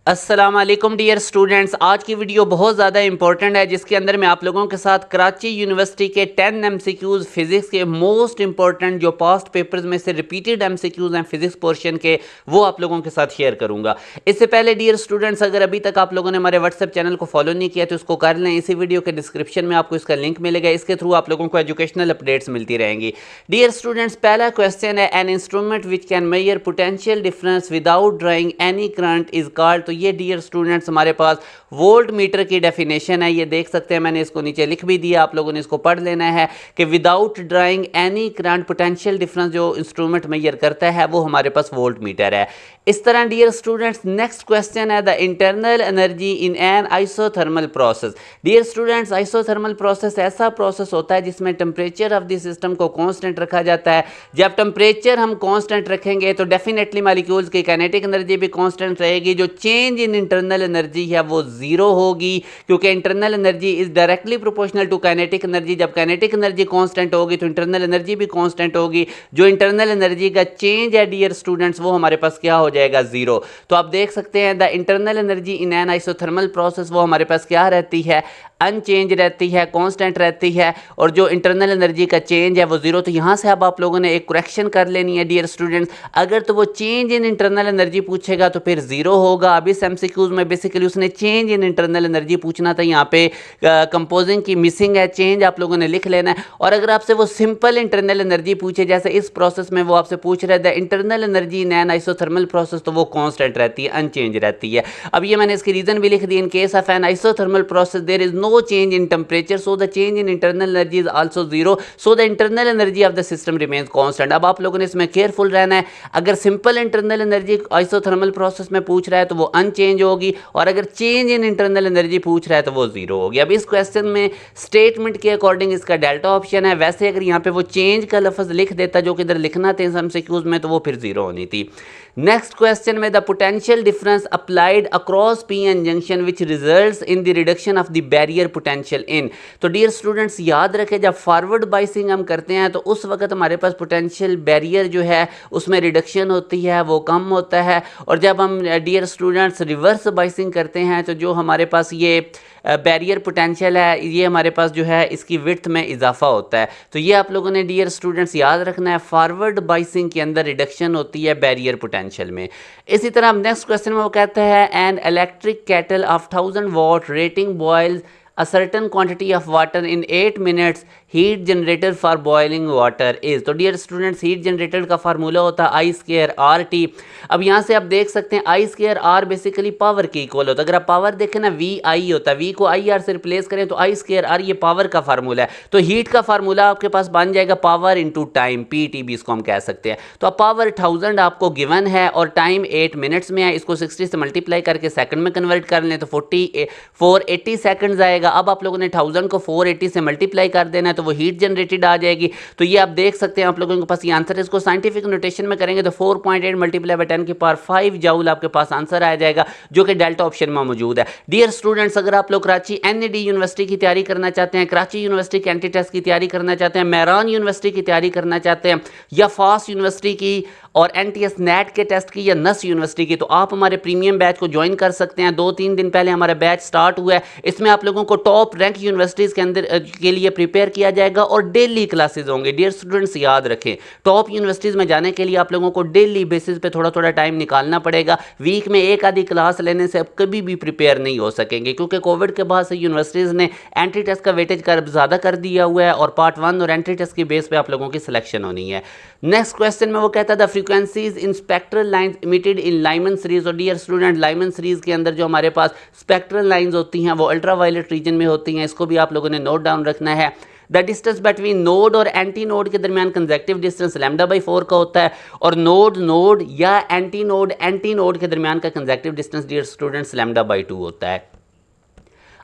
अस्सलाम वालेकुम dear students. आज की वीडियो बहुत ज़्यादा इंपॉर्टेंट है, जिसके अंदर मैं आप लोगों के साथ कराची यूनिवर्सिटी के 10 एमसीक्यूज़ फिज़िक्स के मोस्ट इंपॉर्टेंट जो पास्ट पेपर्स में से रिपीटेड एमसीक्यूज़ हैं फिज़िक्स पोर्शन के, वो आप लोगों के साथ शेयर करूंगा। इससे पहले डियर स्टूडेंट्स, अगर अभी तक आप लोगों ने हमारे व्हाट्सएप चैनल को फॉलो नहीं किया तो उसको कर लें। इसी वीडियो के डिस्क्रिप्शन में आपको इसका लिंक मिलेगा। इसके थ्रू आप लोगों को एजुकेशनल अपडेट्स मिलती रहेंगी। डियर स्टूडेंट्स, पहला क्वेश्चन है, an instrument which can measure potential difference without drawing any current is called. तो ये डियर स्टूडेंट्स हमारे पास वोल्ट मीटर की डेफिनेशन है। ये देख सकते हैं, मैंने इसको नीचे लिख भी दिया, आप लोगों ने इसको पढ़ लेना है कि without drawing any current potential difference जो इंस्ट्रूमेंट मेजर करता है वो हमारे पास वोल्ट मीटर है। इस तरह डियर स्टूडेंट्स, नेक्स्ट क्वेश्चन है, the internal energy in an isothermal process. Dear students, isothermal process ऐसा प्रोसेस होता है जिसमें टेम्परेचर ऑफ द सिस्टम को कांस्टेंट रखा जाता है। जब टेम्परेचर हम कांस्टेंट रखेंगे तो डेफिनेटली मॉलिक्यूल्स की काइनेटिक एनर्जी भी कांस्टेंट रहेगी। जो चेंज इन इंटरनल एनर्जी है वो जीरो होगी, क्योंकि internal energy is directly proportional to kinetic energy. जब काइनेटिक एनर्जी कांस्टेंट होगी तो इंटरनल एनर्जी भी कांस्टेंट होगी। जो इंटरनल एनर्जी का चेंज है डियर स्टूडेंट्स, वो हमारे पास क्या हो जाएगा, जीरो। तो आप देख सकते हैं, the internal energy in an isothermal process वो हमारे पास क्या रहती है, अनचेंज रहती है, कांस्टेंट रहती है। और जो इंटरनल एनर्जी का चेंज है वो जीरो। तो यहां से अब आप लोगों ने एक करेक्शन कर लेनी है डियर स्टूडेंट्स। अगर तो वो चेंज इन इंटरनल एनर्जी पूछेगा तो फिर जीरो होगा। अब इस एमसीक्यूज में बेसिकली उसने चेंज इन इंटरनल एनर्जी पूछना था, यहाँ पे कंपोजिंग की मिसिंग है, चेंज आप लोगों ने लिख लेना है। और अगर आपसे वो सिंपल इंटरनल एनर्जी पूछे, जैसे इस प्रोसेस में वो आपसे पूछ रहे थे internal energy in an isothermal process, तो वो कांस्टेंट रहती है, अनचेंज रहती है। अब ये मैंने इसकी रीजन भी लिख दी, in case of an isothermal process there is no change in temperature, so the change in internal energy is also zero, so the internal energy of the system remains constant. अब आप लोगों ने इसमें careful रहना है। अगर simple internal energy isothermal process में पूछ रहा है तो वो अनचेंज होगी, और अगर चेंज इन इंटरनल एनर्जी पूछ रहा है तो वो जीरो होगी। अब इस क्वेश्चन में स्टेटमेंट के अकॉर्डिंग इसका डेल्टा ऑप्शन है। वैसे अगर यहाँ पे वो चेंज का लफ्ज लिख देता जो कि इधर लिखना था इस एमसीक्यूज में, तो वो फिर जीरो होनी थी। नेक्स्ट क्वेश्चन में, the potential difference applied across P N junction which results in the reduction of the barrier potential in. तो डियर स्टूडेंट्स, याद रखें, जब फॉरवर्ड बाइसिंग हम करते हैं तो उस वक्त हमारे पास पोटेंशियल बैरियर जो है उसमें रिडक्शन होती है, वो कम होता है। और जब हम डियर स्टूडेंट्स रिवर्स बाइसिंग करते हैं तो जो हमारे पास ये बैरियर पोटेंशियल है, ये हमारे पास जो है इसकी विड्थ में इजाफा होता है। तो ये आप लोगों ने डियर स्टूडेंट्स याद रखना है, फॉरवर्ड बाइसिंग के अंदर रिडक्शन होती है बैरियर पोटेंशियल में। इसी तरह नेक्स्ट क्वेश्चन में वो कहता है, an electric kettle of 1000 watt rating boils a certain quantity of water in 8 minutes, heat generated for boiling water is। तो डियर स्टूडेंट्स, हीट जनरेटेड का फार्मूला होता है आई स्क्वायर आर टी। अब यहाँ से आप देख सकते हैं आई स्क्वायर आर बेसिकली पावर के इक्वल होता है। अगर आप पावर देखें ना, वी आई होता है, वी को आई आर से रिप्लेस करें तो आई स्क्वायर आर ये पावर का फार्मूला है। तो हीट का फार्मूला आपके पास बन जाएगा power into time, P T बी इसको हम कह सकते हैं। तो अब पावर 1000 आपको गिवन है और टाइम 8 मिनट्स में है। इसको 60 से मल्टीप्लाई करके सेकंड में कन्वर्ट कर लें तो 480 सेकंड्स आएगा। अब आप लोगों ने 1000 को 480 से मल्टीप्लाई कर देना है तो वो हीट जनरेटेड आ जाएगी। तो ये आप देख सकते हैं, आप लोगों के पास ये आंसर है। इसको साइंटिफिक नोटेशन में करेंगे तो 4.8 मल्टीप्लाई बाय 10 की पावर 5 जूल आपके पास आंसर आ जाएगा, जो कि डेल्टा ऑप्शन में मौजूद है। डियर स्टूडेंट्स, अगर आप लोग कराची एनईडी यूनिवर्सिटी की तैयारी करना चाहते हैं, कराची यूनिवर्सिटी के एंटी टेस्ट की तैयारी करना चाहते हैं, मेहरान यूनिवर्सिटी की तैयारी करना चाहते हैं, या फास्ट यूनिवर्सिटी की और एनटीएस नेट के टेस्ट की, या नस यूनिवर्सिटी की, तो आप हमारे प्रीमियम बैच को ज्वाइन कर सकते हैं। 2-3 दिन पहले हमारा बैच स्टार्ट हुआ है। इसमें आप लोगों को टॉप रैंक यूनिवर्सिटीज़ के अंदर के लिए प्रिपेयर किया जाएगा और डेली क्लासेस होंगे। डियर स्टूडेंट्स, याद रखें, टॉप यूनिवर्सिटीज़ में जाने के लिए आप लोगों को डेली बेसिस पे थोड़ा थोड़ा टाइम निकालना पड़ेगा। वीक में एक आधी क्लास लेने से आप कभी भी प्रिपेयर नहीं हो सकेंगे, क्योंकि कोविड के बाद से यूनिवर्सिटीज़ ने एंट्री टेस्ट का वेटेज ज़्यादा कर दिया हुआ है और पार्ट 1 और एंट्री टेस्ट की बेस पे आप लोगों की सिलेक्शन होनी है। नेक्स्ट क्वेश्चन में वो कहता था, frequencies in spectral lines emitted in Lyman series. और डियर स्टूडेंट, लाइमन सीरीज के अंदर जो हमारे पास स्पेक्ट्रल लाइंस होती हैं वो अल्ट्रावायलेट रीजन में होती हैं। इसको भी आप लोगों ने नोट डाउन रखना है। द डिस्टेंस बिटवीन नोड और एंटी नोड के दरमियान कंजेक्टिव डिस्टेंस λ/4 का होता है, और नोड या एंटी नोड के दरमियान का कंजेक्टिव डिस्टेंस डियर स्टूडेंट्स λ/2 होता है।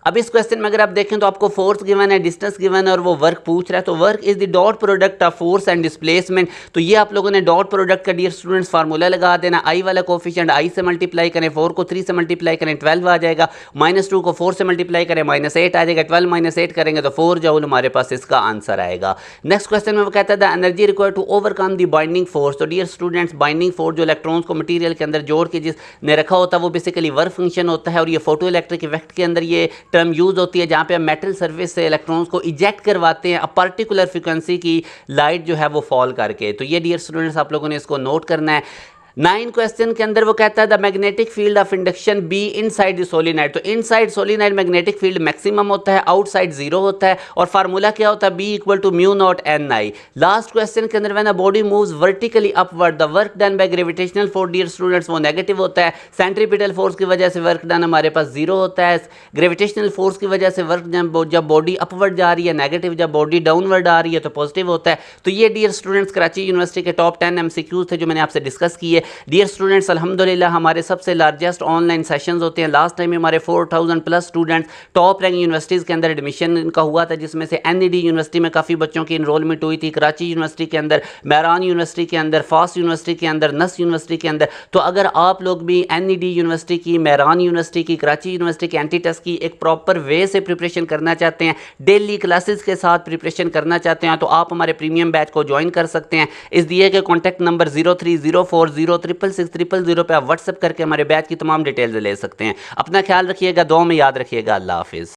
अब इस क्वेश्चन में अगर आप देखें तो आपको फोर्स गिवन है, डिस्टेंस गिवन है और वो वर्क पूछ रहा है। तो work is the dot product of force and displacement. तो ये आप लोगों ने डॉट प्रोडक्ट का डियर स्टूडेंट्स फार्मूला लगा देना। आई वाला कोफिशिएंट आई से मल्टीप्लाई करें, 4 को 3 से मल्टीप्लाई करें 12 आ जाएगा, -2 को 4 से मल्टीप्लाई करें -8 आ जाएगा, 12 -8 करेंगे तो 4 जूल हमारे पास इसका आंसर आएगा। नेक्स्ट क्वेश्चन में वो कहता है the energy required to overcome the binding force. तो डियर स्टूडेंट्स बाइंडिंग फोर्स जो इलेक्ट्रॉन्स को मटेरियल के अंदर जोड़ के जिसने रखा होता है वो बेसिकली वर्क फंक्शन होता है। और ये फोटो इलेक्ट्रिक इफेक्ट के अंदर ये टर्म यूज होती है जहां पे हम मेटल सर्फेस से इलेक्ट्रॉन्स को इजेक्ट करवाते हैं अ पर्टिकुलर फ्रीक्वेंसी की लाइट जो है वो फॉल करके। तो ये डियर स्टूडेंट्स आप लोगों ने इसको नोट करना है। 9 क्वेश्चन के अंदर वो कहता है the magnetic field of induction B inside the solenoid. तो inside solenoid magnetic field maximum होता है, आउटसाइड 0 होता है। और फार्मूला क्या होता है, B equal to mu naught N I. Last question के अंदर when a body moves vertically upward the work done by gravitational force dear students वो नेगेटिव होता है। सेंट्रीपिटल फोर्स की वजह से वर्क डन हमारे पास 0 होता है। ग्रेविटेशनल फोर्स की वजह से वर्क जब बॉडी अपवर्ड जा रही है नेगेटिव, जब बॉडी डाउनवर्ड आ रही है तो पॉजिटिव होता है। तो ये डियर स्टूडेंट्स कराची यूनिवर्सिटी के टॉप 10 एमसीक्यूज थे जो मैंने आपसे डिस्कस किए। डियर स्टूडेंट्स अल्हम्दुलिल्लाह हमारे सबसे लार्जेस्ट ऑनलाइन सेशंस होते हैं। लास्ट टाइम हमारे 4000 plus students top rank universities के अंदर एडमिशन इनका हुआ था, जिसमें से एनईडी यूनिवर्सिटी में काफ़ी बच्चों की इनरोलमेंट हुई थी, कराची यूनिवर्सिटी के अंदर, मेहरान यूनिवर्सिटी के अंदर, फास्ट यूनिवर्सिटी के अंदर, नस यूनिवर्सिटी के अंदर। तो अगर आप लोग भी एनईडी यूनिवर्सिटी की, मेहरान यूनिवर्सिटी की, कराची यूनिवर्सिटी के एंटी टेस्ट की एक प्रॉपर वे से प्रिपरेशन करना चाहते हैं, डेली क्लासेस के साथ प्रिपरेशन करना चाहते हैं, तो आप हमारे प्रीमियम बैच को ज्वाइन कर सकते हैं। इस दिए गए कॉन्टैक्ट नंबर 0304066600 पे आप व्हाट्सएप करके हमारे बैच की तमाम डिटेल्स ले सकते हैं। अपना ख्याल रखिएगा, दुआ में याद रखिएगा। अल्लाह हाफिज़।